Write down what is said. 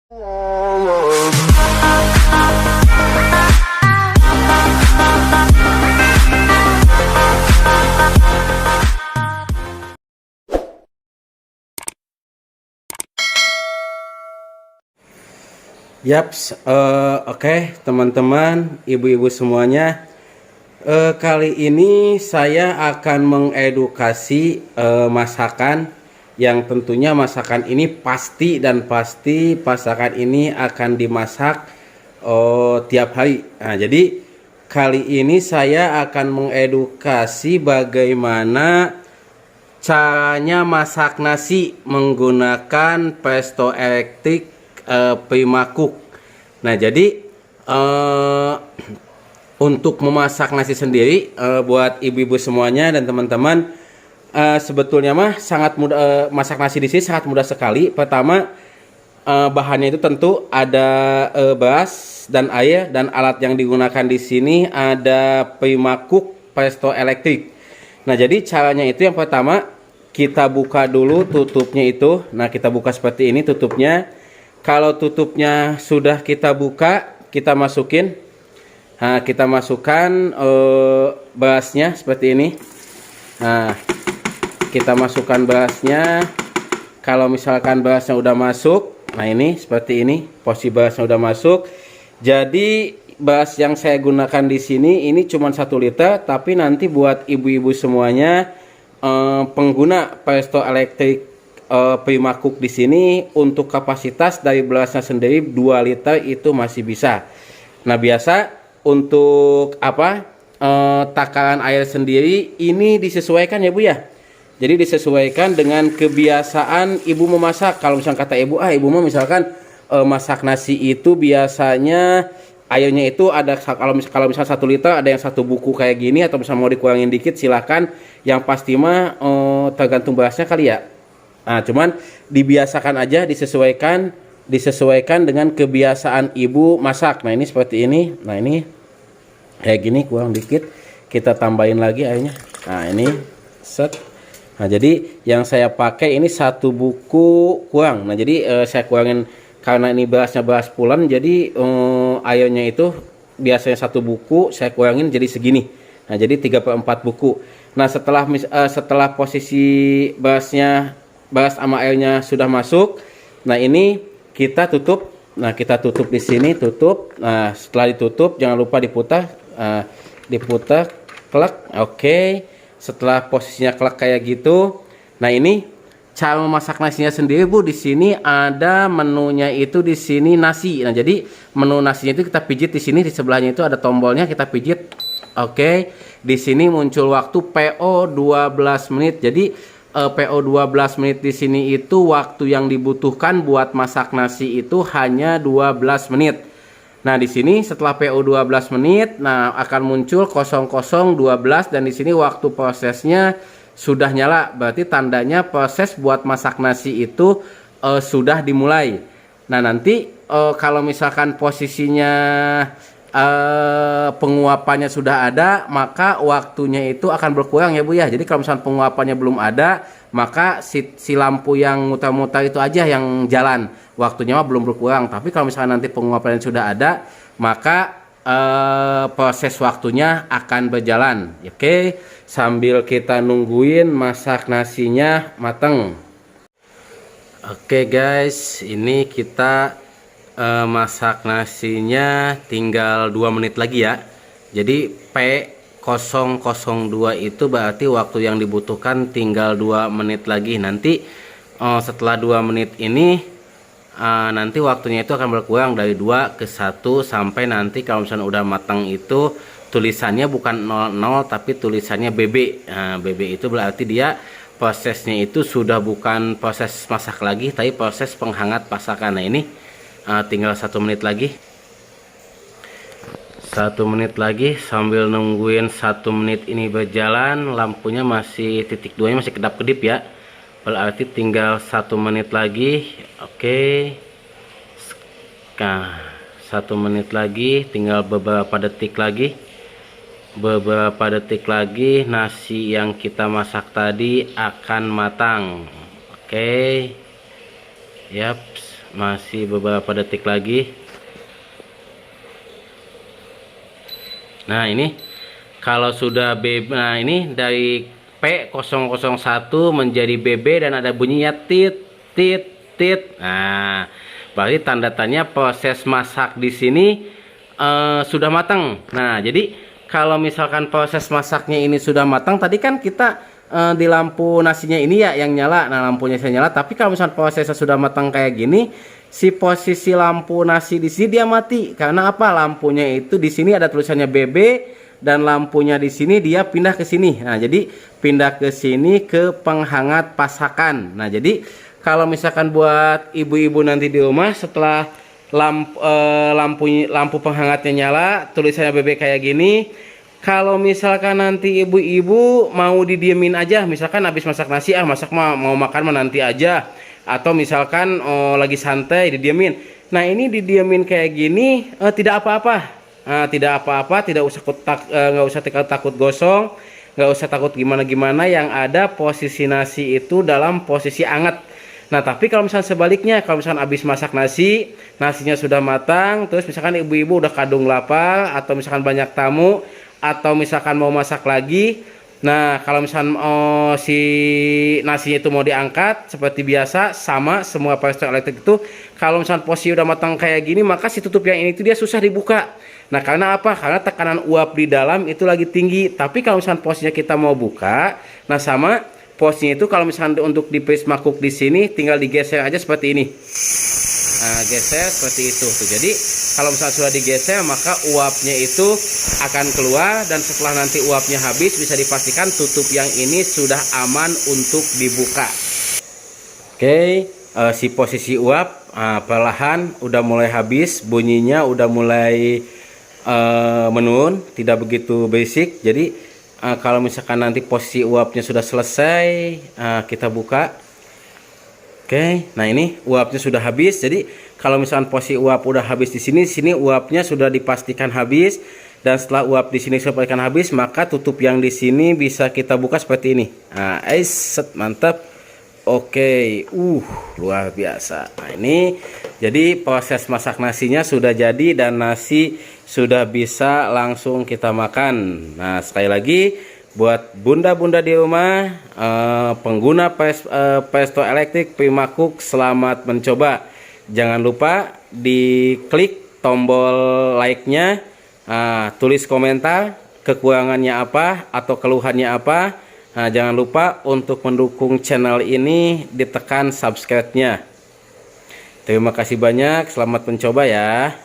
Yaps, oke teman-teman, ibu-ibu semuanya, kali ini saya akan mengedukasi masakan yang tentunya masakan ini pasti masakan ini akan dimasak tiap hari. Nah, jadi kali ini saya akan mengedukasi bagaimana caranya masak nasi menggunakan presto elektrik Primacook. Nah, jadi untuk memasak nasi sendiri buat ibu-ibu semuanya dan teman-teman, sebetulnya mah sangat mudah. Masak nasi di sini sangat mudah sekali. Pertama, bahannya itu tentu ada beras dan air, dan alat yang digunakan di sini ada Primacook presto elektrik. Nah, jadi caranya itu yang pertama, kita buka dulu tutupnya itu. Nah, kita buka seperti ini tutupnya. Kalau tutupnya sudah kita buka, kita masukin. Nah, kita masukkan berasnya seperti ini. Nah, kita masukkan berasnya. Kalau misalkan berasnya udah masuk, nah ini seperti ini, posisi berasnya udah masuk. Jadi beras yang saya gunakan di sini ini cuma 1 liter, tapi nanti buat ibu-ibu semuanya pengguna presto elektrik Primacook di sini, untuk kapasitas dari berasnya sendiri 2 liter itu masih bisa. Nah, biasa untuk takaran air sendiri ini disesuaikan ya Bu ya. Jadi disesuaikan dengan kebiasaan ibu memasak. Kalau misalkan kata ibu, ibu mau misalkan masak nasi itu biasanya airnya itu ada, kalau misalkan 1 liter ada yang 1 buku kayak gini, atau misalnya mau dikurangin dikit silahkan. Yang pasti mah tergantung berasnya kali ya. Nah, cuman dibiasakan aja, disesuaikan dengan kebiasaan ibu masak. Nah, ini seperti ini. Nah, ini kayak gini, kurang dikit. Kita tambahin lagi airnya. Nah, ini set. Nah, jadi yang saya pakai ini 1 buku kurang. Nah, jadi saya kurangin karena ini berasnya beras pulen. Jadi airnya itu biasanya 1 buku, saya kurangin jadi segini. Nah, jadi 3/4 buku. Nah, setelah posisi beras sama airnya sudah masuk, nah ini kita tutup. Nah, kita tutup di sini, tutup. Nah, setelah ditutup jangan lupa diputar, diputar, klek. Oke. Setelah posisinya klek kayak gitu, nah ini cara memasak nasinya sendiri Bu. Di sini ada menunya itu, di sini nasi. Nah, jadi menu nasinya itu kita pijit di sini, di sebelahnya itu ada tombolnya, kita pijit. Oke. Di sini muncul waktu PO 12 menit. Jadi PO 12 menit di sini itu waktu yang dibutuhkan buat masak nasi itu hanya 12 menit. Nah, di sini setelah PO 12 menit, nah akan muncul 0012, dan di sini waktu prosesnya sudah nyala. Berarti tandanya proses buat masak nasi itu sudah dimulai. Nah, nanti kalau misalkan posisinya penguapannya sudah ada, maka waktunya itu akan berkurang ya Bu ya. Jadi kalau misalnya penguapannya belum ada, maka si lampu yang muter-muter itu aja yang jalan, waktunya mah belum berkurang. Tapi kalau misalnya nanti penguapannya sudah ada, maka proses waktunya akan berjalan. Oke, sambil kita nungguin masak nasinya mateng. Oke guys, ini kita masak nasinya tinggal 2 menit lagi ya. Jadi P002 itu berarti waktu yang dibutuhkan tinggal 2 menit lagi. Nanti setelah 2 menit ini nanti waktunya itu akan berkurang dari 2 ke 1, sampai nanti kalau misalnya udah matang itu tulisannya bukan 00 tapi tulisannya BB. Nah, BB itu berarti dia prosesnya itu sudah bukan proses masak lagi, tapi proses penghangat masakan. Nah, ini tinggal 1 menit lagi. 1 menit lagi, sambil nungguin 1 menit ini berjalan, lampunya masih titik 2 nya masih kedap-kedip ya. Berarti tinggal 1 menit lagi. Oke. Nah, 1 menit lagi, tinggal beberapa detik lagi. Beberapa detik lagi nasi yang kita masak tadi akan matang. Oke. Yaps. Masih beberapa detik lagi. Nah, ini kalau sudah BB, nah ini dari P001 menjadi BB dan ada bunyinya tit tit tit. Nah, berarti tanda-tandanya proses masak di sini sudah matang. Nah, jadi kalau misalkan proses masaknya ini sudah matang, tadi kan kita di lampu nasinya ini ya yang nyala. Nah, lampunya saya nyala, tapi kalau misalkan prosesnya sudah matang kayak gini, si posisi lampu nasi di sini dia mati. Karena apa? Lampunya itu di sini ada tulisannya BB dan lampunya di sini dia pindah ke sini. Nah, jadi pindah ke sini ke penghangat pasakan. Nah, jadi kalau misalkan buat ibu-ibu nanti di rumah setelah lampu penghangatnya nyala, tulisannya BB kayak gini. Kalau misalkan nanti ibu-ibu mau didiemin aja, misalkan habis masak nasi, masak mau makan mah nanti aja, atau misalkan lagi santai didiemin. Nah, ini didiemin kayak gini tidak apa-apa. Tidak apa-apa, tidak usah nggak usah takut gosong, nggak usah takut gimana-gimana. Yang ada posisi nasi itu dalam posisi anget. Nah, tapi kalau misalnya sebaliknya, kalau misalkan habis masak nasi, nasinya sudah matang, terus misalkan ibu-ibu udah kadung lapar, atau misalkan banyak tamu, atau misalkan mau masak lagi. Nah, kalau misalkan si nasinya itu mau diangkat seperti biasa, sama semua presto elektrik itu, kalau misalkan posisi udah matang kayak gini, maka si tutup yang ini itu dia susah dibuka. Nah, karena apa? Karena tekanan uap di dalam itu lagi tinggi. Tapi kalau misalkan posisinya kita mau buka, nah sama posisinya itu kalau misalkan untuk di prismakuk di sini tinggal digeser aja seperti ini. Nah, geser seperti itu tuh. Jadi kalau misalnya sudah digeser, maka uapnya itu akan keluar, dan setelah nanti uapnya habis bisa dipastikan tutup yang ini sudah aman untuk dibuka. Oke, si posisi uap perlahan udah mulai habis, bunyinya udah mulai menurun, tidak begitu berisik. Jadi kalau misalkan nanti posisi uapnya sudah selesai, kita buka. Oke, nah ini uapnya sudah habis. Jadi kalau misalkan posisi uap udah habis di sini uapnya sudah dipastikan habis. Dan setelah uap di sini sudah dipastikan habis, maka tutup yang di sini bisa kita buka seperti ini. Nah, set, mantap. Oke, luar biasa. Nah, ini jadi proses masak nasinya sudah jadi dan nasi sudah bisa langsung kita makan. Nah, sekali lagi buat bunda-bunda di rumah, pengguna presto elektrik Primakuk, selamat mencoba. Jangan lupa diklik tombol like-nya, tulis komentar kekurangannya apa atau keluhannya apa. Nah, jangan lupa untuk mendukung channel ini, ditekan subscribe-nya. Terima kasih banyak, selamat mencoba ya.